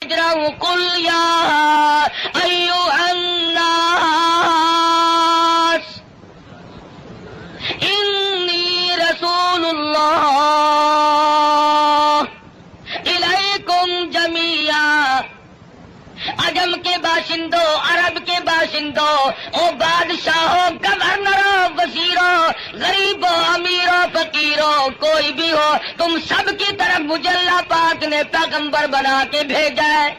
قل یا ایھا الناس انی رسول اللہ الیکم جمیعا. عجم کے باشندوں، عرب کے باشندوں، او بادشاہوں، گورنروں، وزیروں، غریبوں، امیروں، فقیروں، کوئی بھی ہو، تم سب کی طرف مجھے اللہ پاک نے پیغمبر بنا کے بھیجا ہے.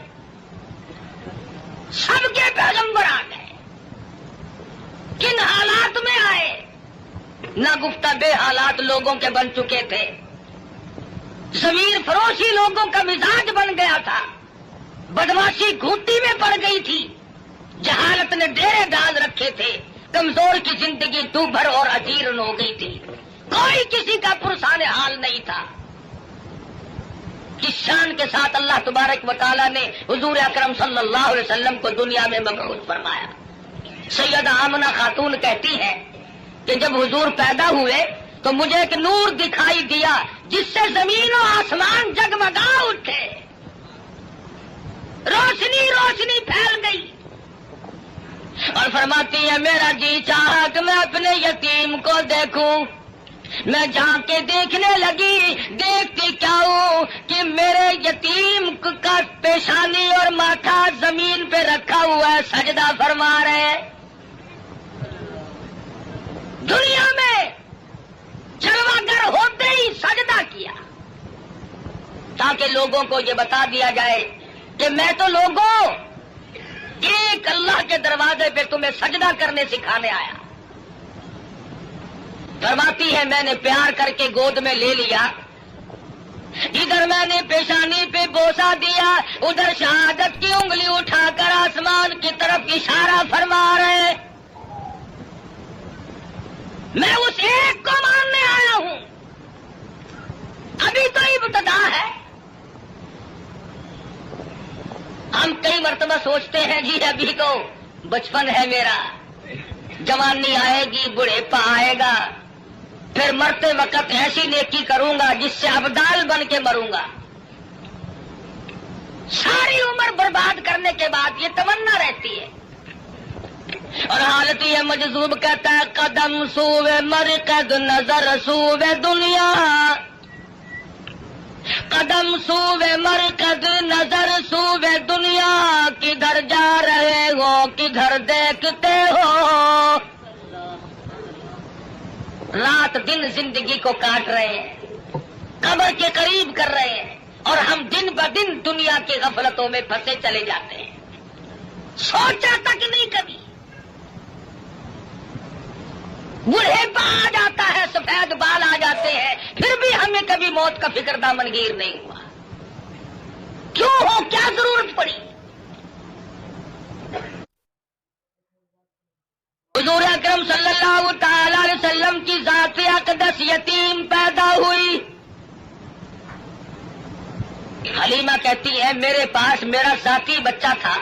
سب کے پیغمبر آ گئے. کن حالات میں آئے؟ نہ گفتہ بے حالات لوگوں کے بن چکے تھے. ضمیر فروشی لوگوں کا مزاج بن گیا تھا. بدماشی گھوٹی میں پڑ گئی تھی. جہالت نے ڈیرے ڈال رکھے تھے. کمزور کی زندگی دوبھر اور اجیرن ہو گئی تھی. کوئی کسی کا پرسان حال نہیں تھا. کس شان کے ساتھ اللہ تبارک و تعالیٰ نے حضور اکرم صلی اللہ علیہ وسلم کو دنیا میں مبعوث فرمایا. سیدہ آمنہ خاتون کہتی ہے کہ جب حضور پیدا ہوئے تو مجھے ایک نور دکھائی دیا جس سے زمین و آسمان جگمگا اٹھے. روشنی روشنی پھیل گئی اور فرماتی ہے میرا جی چاہا کہ میں اپنے یتیم کو دیکھوں. میں جا کے دیکھنے لگی. دیکھتی کیا ہوں کہ میرے یتیم کا پیشانی اور ماتھا زمین پہ رکھا ہوا ہے، سجدہ فرما رہے. دنیا میں جلوگر ہوتے ہی سجدہ کیا تاکہ لوگوں کو یہ بتا دیا جائے کہ میں تو لوگوں ایک اللہ کے دروازے پہ تمہیں سجدہ کرنے سکھانے آیا. فرماتی ہے میں نے پیار کر کے گود میں لے لیا. ادھر میں نے پیشانی پہ بوسہ دیا، ادھر شہادت کی انگلی اٹھا کر آسمان کی طرف اشارہ فرما رہے. میں اس ایک کو ماننے آیا ہوں. ابھی تو ابتدا ہے. ہم کئی مرتبہ سوچتے ہیں جی ابھی تو بچپن ہے میرا، جوانی آئے گی، بڑھےپا آئے گا، پھر مرتے وقت ایسی نیکی کروں گا جس سے ابدال بن کے مروں گا. ساری عمر برباد کرنے کے بعد یہ تمنا رہتی ہے. اور حالت یہ مجذوب کہتا ہے قدم سوے مرکز نظر سوے دنیا، قدم سوے مرکز نظر سوے دنیا، کدھر جا رہے ہو کدھر دیکھتے ہو. رات دن زندگی کو کاٹ رہے ہیں، قبر کے قریب کر رہے ہیں، اور ہم دن بدن دنیا کی غفلتوں میں پھنسے چلے جاتے ہیں. سوچا تک نہیں کبھی. بڑھےپا آ جاتا ہے، سفید بال آ جاتے ہیں، پھر بھی ہمیں کبھی موت کا فکر دامنگیر نہیں ہوا. کیوں ہو؟ کیا ضرورت پڑی؟ حضور اکرم صلی اللہ تعالی علیہ وسلم کی ذات اقدس یتیم پیدا ہوئی. حلیمہ کہتی ہے میرے پاس میرا ذاتی بچہ تھا.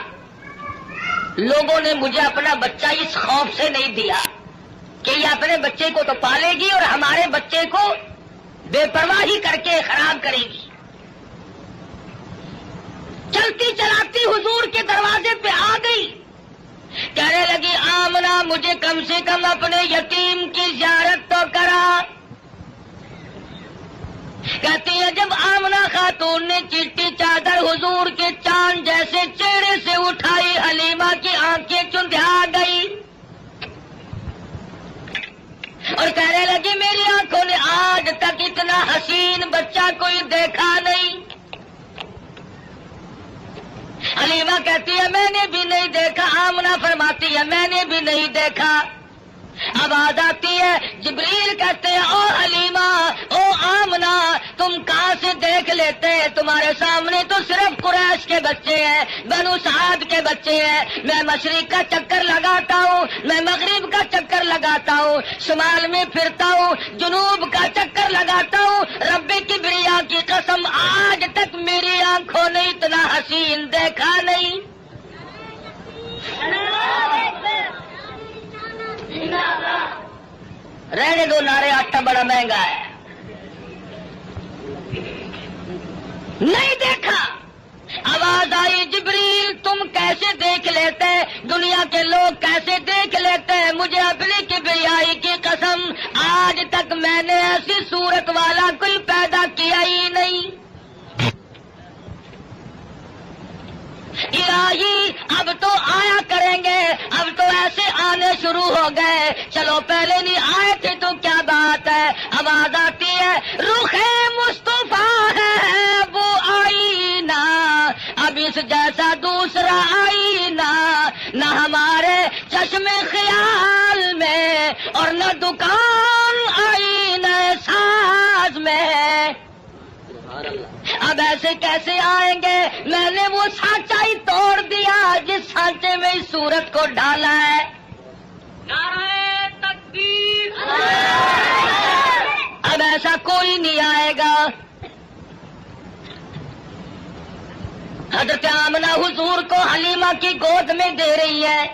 لوگوں نے مجھے اپنا بچہ اس خوف سے نہیں دیا کہ یہ اپنے بچے کو تو پالے گی اور ہمارے بچے کو بے پرواہی کر کے خراب کرے گی. چلتی چلاتی حضور کے دروازے پہ آ گئی. کہنے لگی آمنہ مجھے کم سے کم اپنے یتیم کی زیارت تو کرا. کہتی ہے جب آمنہ خاتون نے چٹی چادر حضور کے چاند جیسے چہرے سے اٹھائی، حلیمہ کی آنکھیں چندھا گئی اور کہنے لگی میری آنکھوں نے آج تک اتنا حسین بچہ کوئی دیکھا نہیں. حلیمہ کہتی ہے میں نے بھی نہیں دیکھا. آمنہ فرماتی ہے میں نے بھی نہیں دیکھا. آواز آتی ہے جبریل کہتے ہیں او حلیمہ او آمنہ تم کہاں سے دیکھ لیتے ہیں؟ تمہارے سامنے تو صرف قریش کے بچے ہیں، بنو سعد کے بچے ہیں. میں مشرق کا چکر لگاتا ہوں، میں مغرب کا چکر لگاتا ہوں، شمال میں پھرتا ہوں، جنوب کا چکر لگاتا ہوں. رب کبریا کی قسم آج تک میری آنکھوں نے اتنا حسین دیکھا نہیں. رہنے دو نعرے، آٹا بڑا مہنگا ہے. نہیں دیکھا. آواز آئی کیسے دیکھ لیتے، دنیا کے لوگ کیسے دیکھ لیتے، مجھے اپنی کبریائی کی قسم آج تک میں نے ایسی صورت والا کوئی پیدا کیا ہی نہیں۔ الہی اب تو آیا کریں گے، اب تو ایسے آنے شروع ہو گئے، چلو پہلے نہیں آئے تھے تو کیا بات ہے، آواز آتی ہے رخ مصطفیٰ ہے وہ آئینہ، اب اس جیسا دوسرا آئینہ نہ ہمارے چشم خیال میں اور نہ دکان آئینہ ساز میں۔ اب ایسے کیسے آئیں گے، میں نے وہ سانچہ ہی توڑ دیا جس سانچے میں اس صورت کو ڈالا ہے۔ نعرہ تکبیر! اب ایسا کوئی نہیں آئے گا۔ حضرت آمنہ حضور کو حلیمہ کی گود میں دے رہی ہے،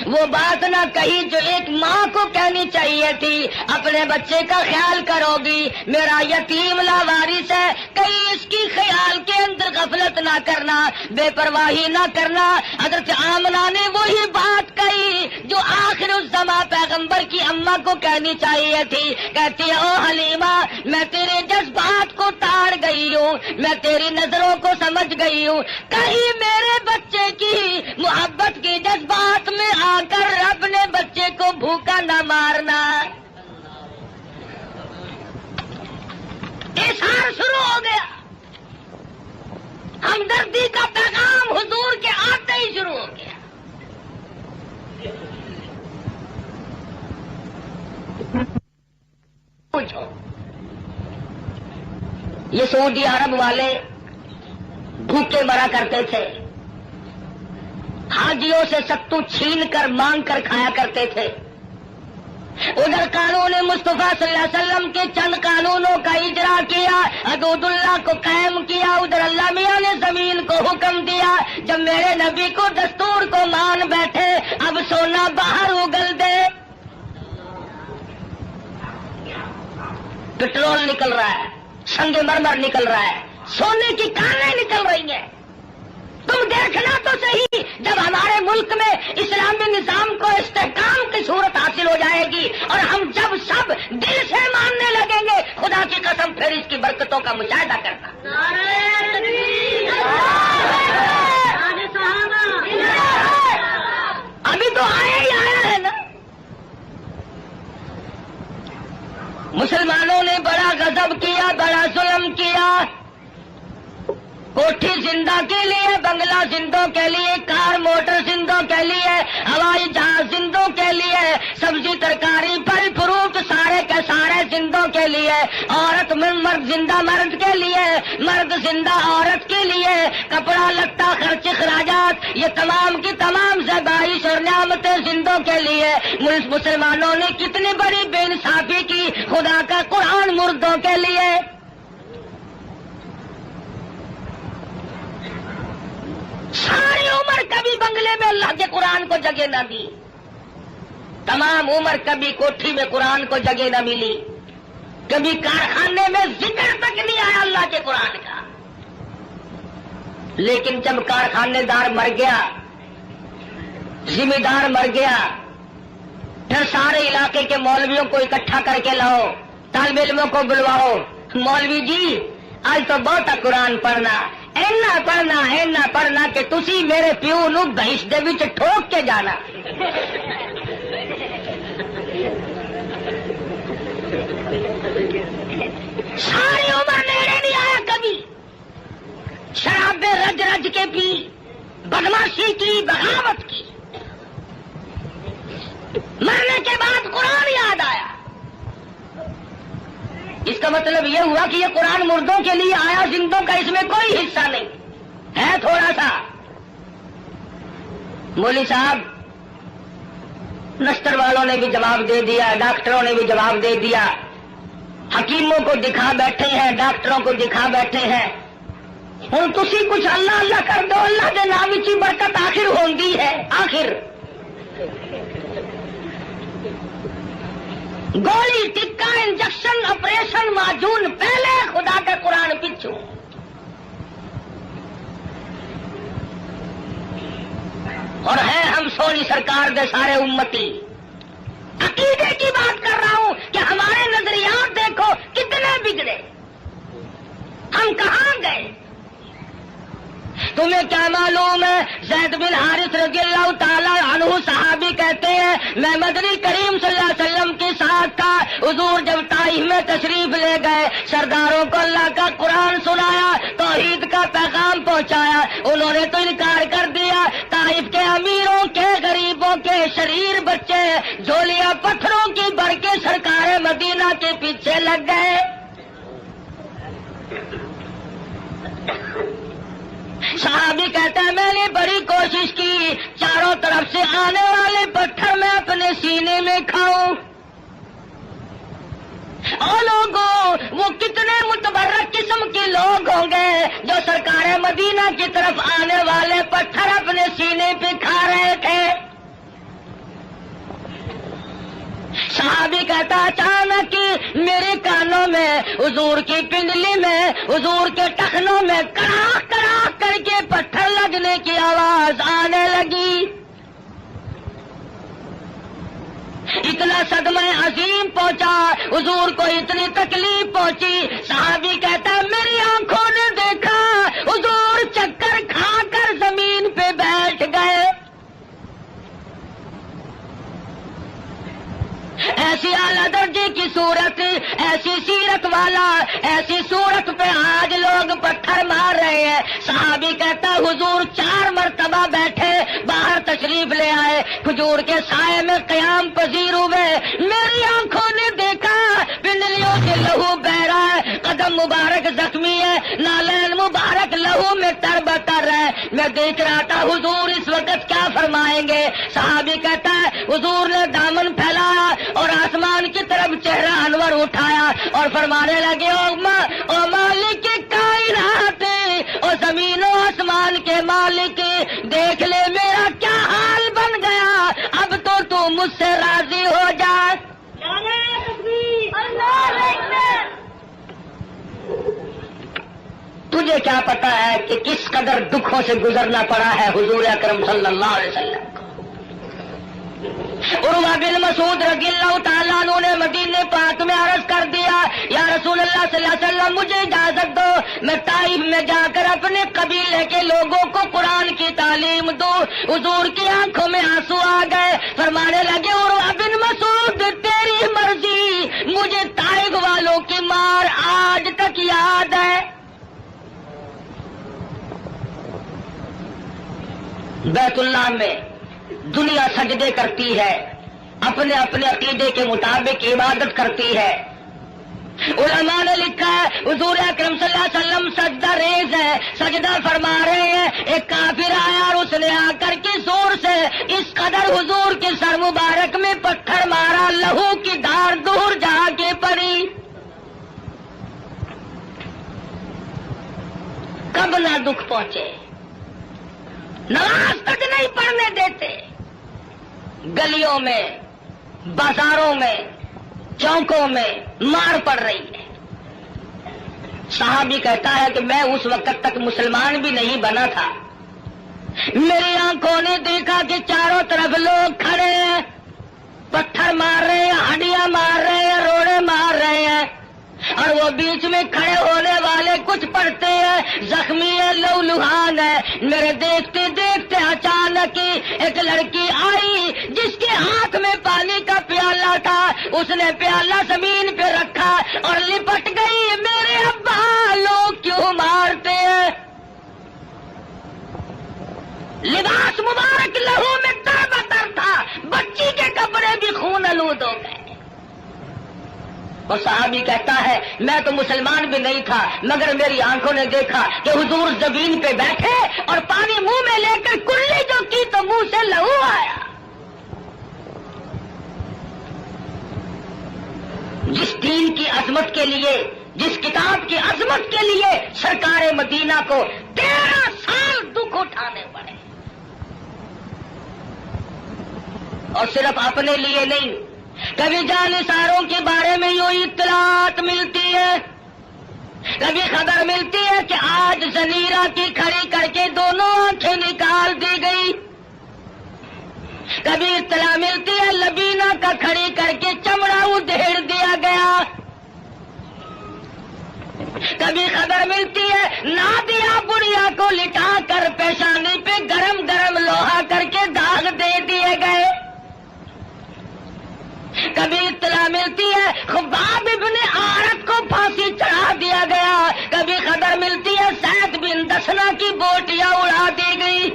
وہ بات نہ کہی جو ایک ماں کو کہنی چاہیے تھی، اپنے بچے کا خیال کرو گی، میرا یتیم لاوارث ہے، کہیں اس کی خیال کے اندر غفلت نہ کرنا، بے پرواہی نہ کرنا۔ حضرت آمنہ نے وہی بات کہی جو آخر الزماں پیغمبر کی اماں کو کہنی چاہیے تھی، کہتی ہے او حلیمہ میں تیرے جذبات کو تاڑ گئی ہوں، میں تیری نظروں کو سمجھ گئی ہوں، کہیں میرے بچے کی محبت کے جذبات میں آ کر اپنے بچے کو بھوکا نہ مارنا۔ اظہار شروع ہو گیا، ہمدردی کا پیغام حضور کے آتے ہی شروع ہو گیا۔ پوچھو یہ سعودی عرب والے بھوکے مرا کرتے تھے، حاجیوں سے ستو چھین کر مانگ کر کھایا کرتے تھے، ادھر قانون مصطفیٰ صلی اللہ علیہ وسلم کے چند قانونوں کا اجرا کیا، حدود اللہ کو قائم کیا، ادھر اللہ میاں نے زمین کو حکم دیا، جب میرے نبی کو دستور کو مان بیٹھے اب سونا باہر اگل دے، پٹرول نکل رہا ہے، سنگ مرمر نکل رہا ہے، سونے کی کانیں نکل رہی ہیں، تم دیکھنا تو صحیح جب ہمارے ملک میں اسلامی نظام کو استحکام کی صورت حاصل ہو جائے گی اور ہم جب سب دل سے ماننے لگیں گے، خدا کی قسم پھر اس کی برکتوں کا مشاہدہ کرنا۔ ابھی تو آیا ہی آیا ہے نا۔ مسلمانوں نے بڑا غضب کیا، بڑا ظلم کیا، کوٹھی زندہ کے لیے، بنگلہ زندوں کے لیے، کار موٹر زندوں کے لیے، ہوائی جہاز زندوں کے لیے، سبزی ترکاری پھل فروٹ سارے کے سارے زندوں کے لیے، عورت مرد زندہ مرد کے لیے، مرد زندہ عورت کے لیے، کپڑا لتا خرچ اخراجات یہ تمام کی تمام زبائش اور نعمتیں زندوں کے لیے۔ مسلمانوں نے کتنی بڑی بے انصافی کی، خدا کا قرآن مردوں کے لیے۔ ساری عمر کبھی بنگلے میں اللہ کے قرآن کو جگہ نہ دی، تمام عمر کبھی کوٹھی میں قرآن کو جگہ نہ ملی، کبھی کارخانے میں ذکر تک نہیں آیا اللہ کے قرآن کا۔ لیکن جب کارخانے دار مر گیا، ذمہ دار مر گیا، پھر سارے علاقے کے مولویوں کو اکٹھا کر کے لاؤ، طالب علموں کو بلواؤ، مولوی جی آج تو بہت قرآن پڑھنا، اینا پڑھنا کہ تسی میرے پیو نو بھینس دے وچ ٹھوک کے جانا۔ ساری عمر نیڑے نہیں آیا کبھی، شرابیں رج رج کے پی، بدماشی کی، بغاوت کی، مرنے کے بعد قرآن یاد آیا۔ اس کا مطلب یہ ہوا کہ یہ قرآن مردوں کے لیے آیا، زندوں کا اس میں کوئی حصہ نہیں ہے، تھوڑا سا۔ مولوی صاحب نستر والوں نے بھی جواب دے دیا، ڈاکٹروں نے بھی جواب دے دیا، حکیموں کو دکھا بیٹھے ہیں، ڈاکٹروں کو دکھا بیٹھے ہیں، ہوں تسی کچھ اللہ اللہ کر دو، اللہ کے نام کی برکت آخر ہوندی ہے، آخر گولی ٹکا انجیکشن آپریشن معجون پہلے، خدا کا قرآن پیچھو۔ اور ہے ہم سونی سرکار دے سارے امتی. عقیدے کی بات کر رہا ہوں کہ ہمارے نظریات دیکھو کتنے بگڑے، ہم کہاں گئے. تمہیں کیا معلوم ہے زید بن حارث رضی اللہ تعالی عنہ صحابی کہتے ہیں میں مدنی کریم صلی اللہ علیہ وسلم کے ساتھ تھا. حضور جب طائف میں تشریف لے گئے، سرداروں کو اللہ کا قرآن سنایا، توحید کا پیغام پہنچایا، انہوں نے تو انکار کر دیا. طائف کے امیروں کے، غریبوں کے، شریر بچے جھولیاں پتھروں کی بھر کے سرکار مدینہ کے پیچھے لگ گئے. صحابی کہتا ہے میں نے بڑی کوشش کی چاروں طرف سے آنے والے پتھر میں اپنے سینے میں کھاؤں. اور لوگوں وہ کتنے متبرک قسم کے لوگ ہوں گے جو سرکار مدینہ کی طرف آنے والے پتھر اپنے سینے پہ کھا رہے تھے. صحابی کہتا اچانک میرے کانوں میں، حضور کی پنڈلی میں، حضور کے ٹخنوں میں کڑاک کڑاک کر کے پتھر لگنے کی آواز آنے لگی. اتنا صدمہ عظیم پہنچا، حضور کو اتنی تکلیف پہنچی. صحابی کہتا میری آنکھوں نے دیکھا حضور چکر کھا کر زمین پہ بیٹھ گئے. ایسی اعلیٰ درجے کی صورت، ایسی سیرت والا، ایسی صورت پہ آج لوگ پتھر مار رہے ہیں. صحابی کہتا حضور 4 مرتبہ بیٹھے، باہر تشریف لے آئے، کھجور کے سائے میں قیام پذیر ہوئے. میری آنکھوں نے دیکھا پنڈلیوں سے لہو بہ رہا ہے، قدم مبارک زخمی ہے، نالین مبارک لہو میں تربتر ہے. میں دیکھ رہا تھا حضور اس وقت کیا فرمائیں گے. صحابی کہتا ہے حضور نے دامن پھیلایا اور آسمان کی طرف چہرہ انور اٹھایا اور فرمانے لگے او مالک کائنات، او زمین و آسمان کے مالک، دیکھ لے میرا کیا حال بن گیا، اب تو مجھ سے راضی ہو جا. تجھے کیا پتا ہے کہ کس قدر دکھوں سے گزرنا پڑا ہے حضور اکرم صلی اللہ علیہ وسلم کو. عروہ بن مسعود رضی اللہ تعالیٰ عنہ نے مدینے پاک میں عرض کر دیا یا رسول اللہ صلی اللہ علیہ وسلم مجھے اجازت دو میں طائف میں جا کر اپنے قبیلے کے لوگوں کو قرآن کی تعلیم دوں. حضور کی آنکھوں میں آنسو آ گئے، فرمانے لگے عروہ بن مسعود تیری مرضی، مجھے طائف والوں کی مار آج تک یاد ہے. بیت اللہ میں دنیا سجدے کرتی ہے، اپنے اپنے عقیدے کے مطابق عبادت کرتی ہے. علماء نے لکھا ہے حضور اکرم صلی اللہ علیہ وسلم سجدہ ریز ہے، سجدہ فرما رہے ہیں. ایک کافر آیا اور اس نے آ کر کے زور سے اس قدر حضور کے سر مبارک میں پتھر مارا، لہو کی دھار دور جا کے پڑی. کب نہ دکھ پہنچے، نماز تک نہیں پڑھنے دیتے، گلیوں میں، بازاروں میں، چوکوں میں مار پڑ رہی ہے. صحابی کہتا ہے کہ میں اس وقت تک مسلمان بھی نہیں بنا تھا، میری آنکھوں نے دیکھا کہ چاروں طرف لوگ کھڑے ہیں، پتھر مار رہے ہیں، ہڈیاں مار رہے ہیں، روڑے مار رہے ہیں، اور وہ بیچ میں کھڑے ہونے والے کچھ پڑھتے ہیں، زخمی ہے، لہو لہان ہے. میرے دیکھتے دیکھتے اچانک ایک لڑکی آئی جس کے ہاتھ میں پانی کا پیالہ تھا، اس نے پیالہ زمین پہ رکھا اور لپٹ گئی. میرے ابا لوگ کیوں مارتے ہیں؟ لباس مبارک لہو میں تر تھا، بچی کے کپڑے بھی خون آلود ہو گئے. اور صحابی کہتا ہے میں تو مسلمان بھی نہیں تھا مگر میری آنکھوں نے دیکھا کہ حضور زمین پہ بیٹھے اور پانی منہ میں لے کر کلی جو کی تو منہ سے لہو آیا. جس دین کی عظمت کے لیے، جس کتاب کی عظمت کے لیے سرکار مدینہ کو 13 سال دکھ اٹھانے پڑے، اور صرف اپنے لیے نہیں، کبھی جانثاروں کے بارے میں یوں اطلاعات ملتی ہے، کبھی خبر ملتی ہے کہ آج زنیرہ کی کھڑی کر کے دونوں آنکھیں نکال دی گئی. کبھی اطلاع ملتی ہے لبینہ کا کھڑی کر کے چمڑا ادھیڑ دیا گیا، کبھی خبر ملتی ہے نادیہ بڑھیا کو لٹا کر پیشانی پہ گرم گرم لوہا کر کے داغ دے دیے گئے، کبھی اطلاع ملتی ہے خباب ابن عارت کو پھانسی چڑھا دیا گیا، کبھی خبر ملتی ہے سعد بن دسنا کی بوٹیاں اڑا دی گئی،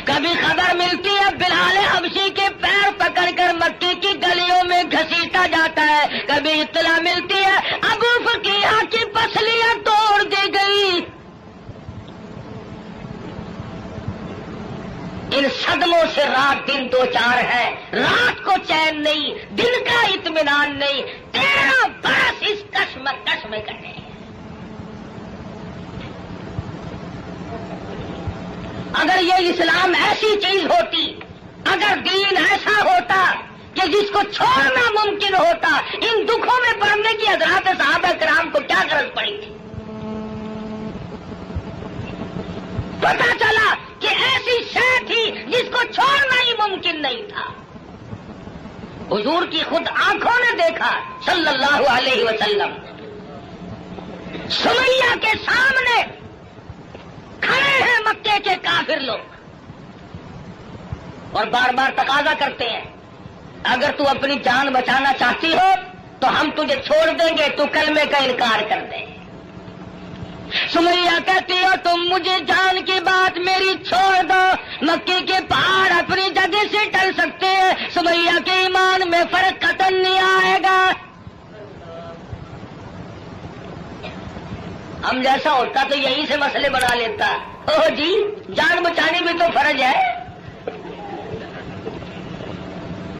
کبھی خبر ملتی ہے بلال حبشی کے پیر پکڑ کر مکی کی گلیوں میں گھسیٹا جاتا ہے، کبھی اطلاع ملتی ہے ابو فقیہ کی پسلیاں توڑ دی گئی۔ ان صدموں سے رات دن دو چار ہے، رات کو چین نہیں، دن کا اطمینان نہیں، 13 برس اس کشمکش میں کٹے۔ اگر یہ اسلام ایسی چیز ہوتی، اگر دین ایسا ہوتا کہ جس کو چھوڑنا ممکن ہوتا، ان دکھوں میں پڑنے کی حضرات صحابہ کرام کو کیا غرض پڑی تھی؟ پتا چلا کہ ایسی شے تھی جس کو چھوڑنا ہی ممکن نہیں تھا۔ حضور کی خود آنکھوں نے دیکھا صلی اللہ علیہ وسلم، سمیہ کے سامنے کھڑے ہیں مکے کے کافر لوگ اور بار بار تقاضا کرتے ہیں اگر تو اپنی جان بچانا چاہتی ہو تو ہم تجھے چھوڑ دیں گے، تو کلمے کا انکار کر دے۔ سمیہ کہتی ہو تم مجھے جان کی بات میری چھوڑ دو، مکے کے پہاڑ اپنی جگہ سے ٹل سکتے ہیں، سمیہ کے ایمان میں فرق قطعاً نہیں آئے گا۔ ہم جیسا ہوتا تو یہیں سے مسئلے بنا لیتا، او جی جان بچانی بھی تو فرض ہے۔